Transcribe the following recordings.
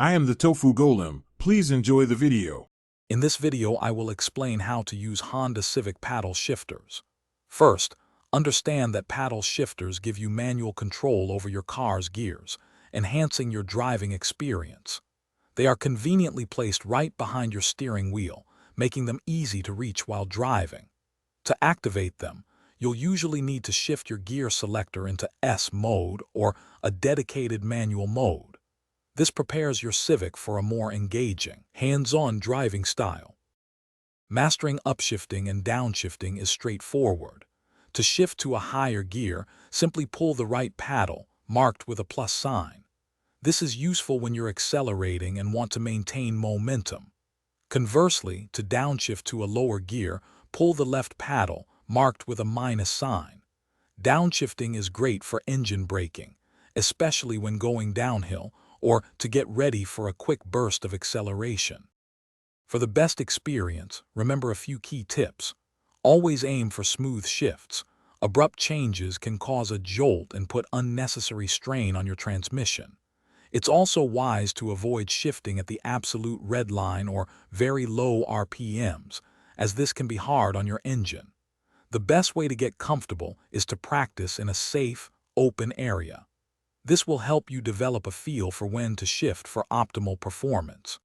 I am the Tofu Golem. Please enjoy the video. In this video, I will explain how to use Honda Civic paddle shifters. First, understand that paddle shifters give you manual control over your car's gears, enhancing your driving experience. They are conveniently placed right behind your steering wheel, making them easy to reach while driving. To activate them, you'll usually need to shift your gear selector into S mode or a dedicated manual mode. This prepares your Civic for a more engaging, hands-on driving style. Mastering upshifting and downshifting is straightforward. To shift to a higher gear, simply pull the right paddle, marked with a plus sign. This is useful when you're accelerating and want to maintain momentum. Conversely, to downshift to a lower gear, pull the left paddle, marked with a minus sign. Downshifting is great for engine braking, especially when going downhill or to get ready for a quick burst of acceleration. For the best experience, remember a few key tips. Always aim for smooth shifts. Abrupt changes can cause a jolt and put unnecessary strain on your transmission. It's also wise to avoid shifting at the absolute red line or very low RPMs, as this can be hard on your engine. The best way to get comfortable is to practice in a safe, open area. This will help you develop a feel for when to shift for optimal performance.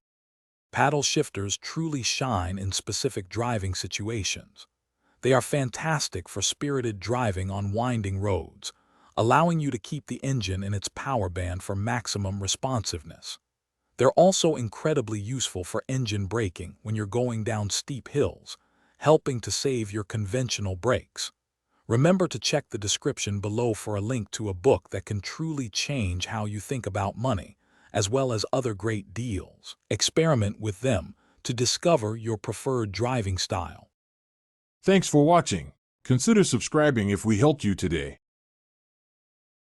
Paddle shifters truly shine in specific driving situations. They are fantastic for spirited driving on winding roads, allowing you to keep the engine in its power band for maximum responsiveness. They're also incredibly useful for engine braking when you're going down steep hills, helping to save your conventional brakes. Remember to check the description below for a link to a book that can truly change how you think about money, as well as other great deals. Experiment with them to discover your preferred driving style. Thanks for watching. Consider subscribing if we helped you today.